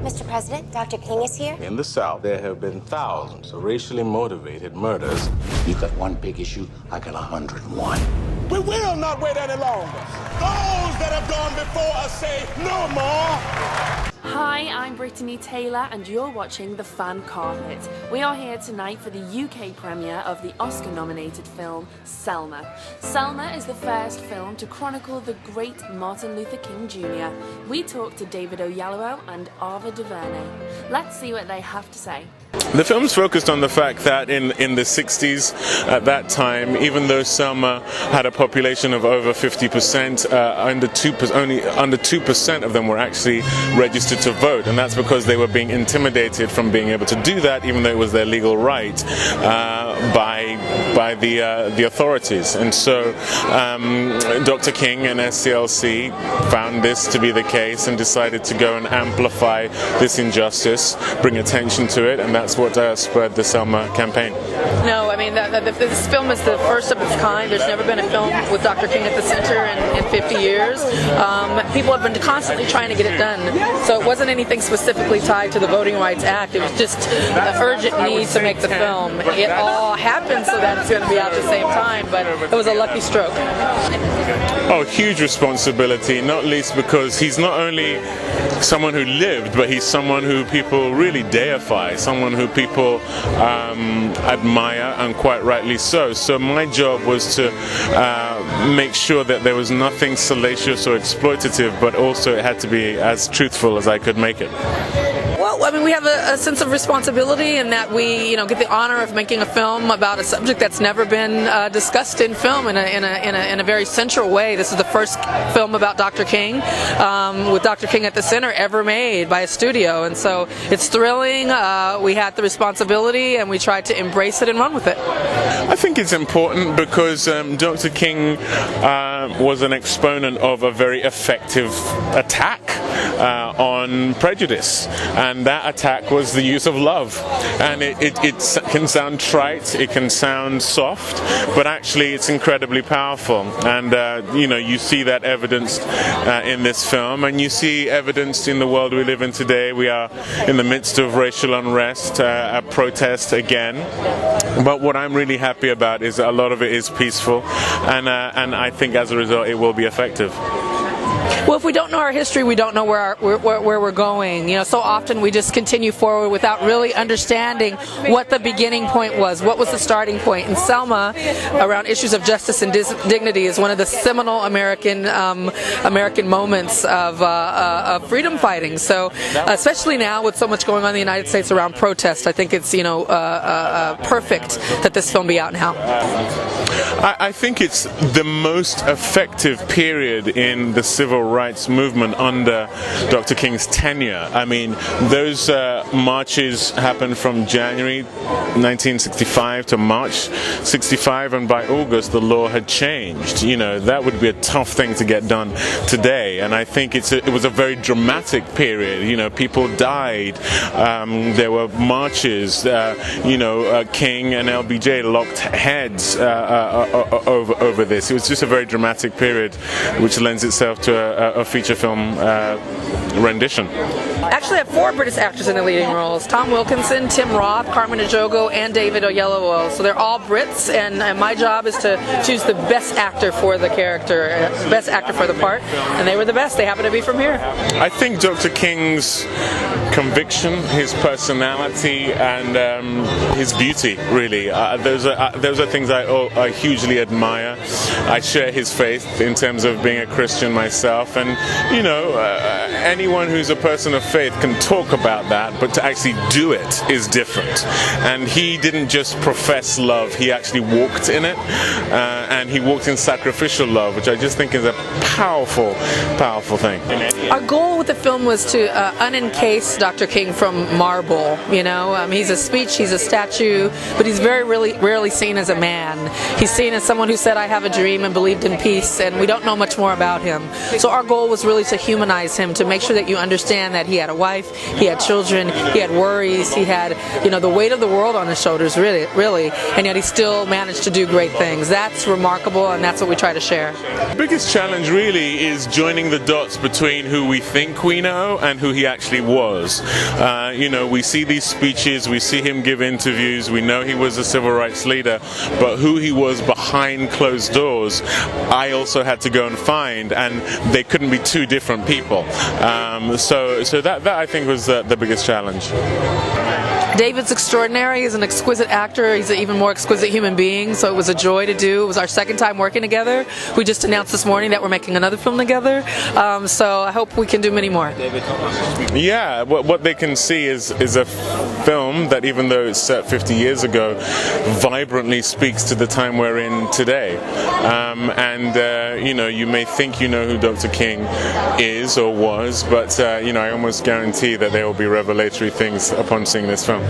Mr. President, Dr. King is here. In the South, there have been thousands of racially motivated murders. You got one big issue, I got 101. We will not wait any longer. Those that have gone before us say no more. Hi, I'm Brittany Taylor and you're watching The Fan Carpet. We are here tonight for the UK premiere of the Oscar-nominated film Selma. Selma is the first film to chronicle the great Martin Luther King Jr. We talked to David Oyelowo and Ava DuVernay. Let's see what they have to say. The film's focused on the fact that in the 60s, at that time, even though Selma had a population of over 50%, only under 2% of them were actually registered to vote, and that's because they were being intimidated from being able to do that, even though it was their legal right, by the authorities. And so Dr. King and SCLC found this to be the case and decided to go and amplify this injustice, bring attention to it, and that's what spurred the Selma campaign. No, I mean, this film is the first of its kind. There's never been a film with Dr. King at the center in 50 years. People have been constantly trying to get it done. So it wasn't anything specifically tied to the Voting Rights Act. It was just an urgent need to make the film. It all happened so that it's going to be out at the same time, but it was a lucky stroke. Oh, huge responsibility, not least because he's not only someone who lived, but he's someone who people really deify, someone who people admire, and quite rightly so. So my job was to make sure that there was nothing salacious or exploitative, but also it had to be as truthful as I could make it. Well, I mean, we have a sense of responsibility in that we, get the honor of making a film about a subject that's never been discussed in film in a very central way. This is the first film about Dr. King, with Dr. King at the center, ever made by a studio, and so it's thrilling. We had the responsibility, and we tried to embrace it and run with it. I think it's important because Dr. King was an exponent of a very effective attack on prejudice, and that attack was the use of love. And it can sound trite, it can sound soft, but actually it's incredibly powerful. And you see that evidenced in this film, and you see evidenced in the world we live in today. We are in the midst of racial unrest, a protest again. But what I'm really happy about is that a lot of it is peaceful, and I think as a result it will be effective. Well, if we don't know our history, we don't know where we're going. So often we just continue forward without really understanding what the beginning point was, what was the starting point. And Selma, around issues of justice and dignity, is one of the seminal American moments of freedom fighting. So, especially now with so much going on in the United States around protest, I think it's perfect that this film be out now. I think it's the most effective period in the civil rights movement under Dr. King's tenure. I mean, those marches happened from January 1965 to March 65, and by August the law had changed. That would be a tough thing to get done today, and I think it was a very dramatic period. People died, there were marches, King and LBJ locked heads over this. It was just a very dramatic period, which lends itself to a feature film rendition. Actually, I have 4 British actors in the leading roles: Tom Wilkinson, Tim Roth, Carmen Ejogo, and David Oyelowo. So they're all Brits, and my job is to choose the best actor for the character, best actor for the part, and they were the best. They happen to be from here. I think Dr. King's conviction, his personality, and his beauty, really, those are things I hugely admire. I share his faith in terms of being a Christian myself, and anyone who's a person of faith can talk about that, but to actually do it is different. And he didn't just profess love, he actually walked in it, and he walked in sacrificial love, which I just think is a powerful thing. Our goal with the film was to unencase Dr. King from marble. He's a speech, he's a statue, but he's very rarely seen as a man. He's seen as someone who said, "I have a dream," and believed in peace, and we don't know much more about him. So our goal was really to humanize him, to make sure that you understand that he had a wife, he had children, he had worries, he had the weight of the world on his shoulders, really, and yet he still managed to do great things. That's remarkable, and that's what we try to share. The biggest challenge really is joining the dots between who who we think we know and who he actually was. We see these speeches, we see him give interviews, we know he was a civil rights leader, but who he was behind closed doors, I also had to go and find, and they couldn't be two different people. So that I think was the biggest challenge. David's extraordinary. He's an exquisite actor. He's an even more exquisite human being, so it was a joy to do. It was our second time working together. We just announced this morning that we're making another film together, so I hope we can do many more. Yeah, what they can see is a film that, even though it's set 50 years ago, vibrantly speaks to the time we're in today. You may think you know who Dr. King is or was, but I almost guarantee that there will be revelatory things upon seeing this film.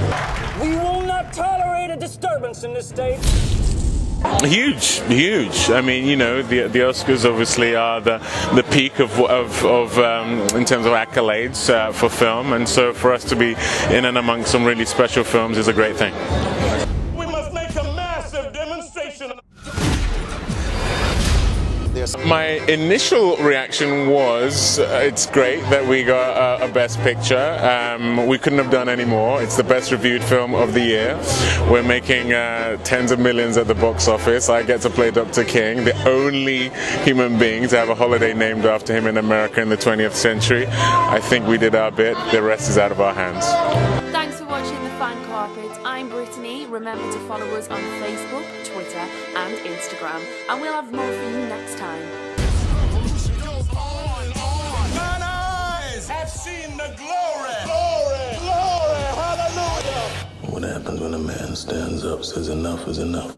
We will not tolerate a disturbance in this state. Huge. I mean, the Oscars obviously are the peak of in terms of accolades for film, and so for us to be in and amongst some really special films is a great thing. We must make a massive demonstration. My initial reaction was, it's great that we got a Best Picture. We couldn't have done any more. It's the best reviewed film of the year. We're making tens of millions at the box office. I get to play Dr. King, the only human being to have a holiday named after him in America in the 20th century. I think we did our bit. The rest is out of our hands. Thanks for watching The Fan Carpet. I'm Brittany. Remember to follow us on Facebook, Twitter and Instagram. And we'll have more for you next time. Mine eyes have seen the glory. Glory, hallelujah. What happens when a man stands up, says enough is enough?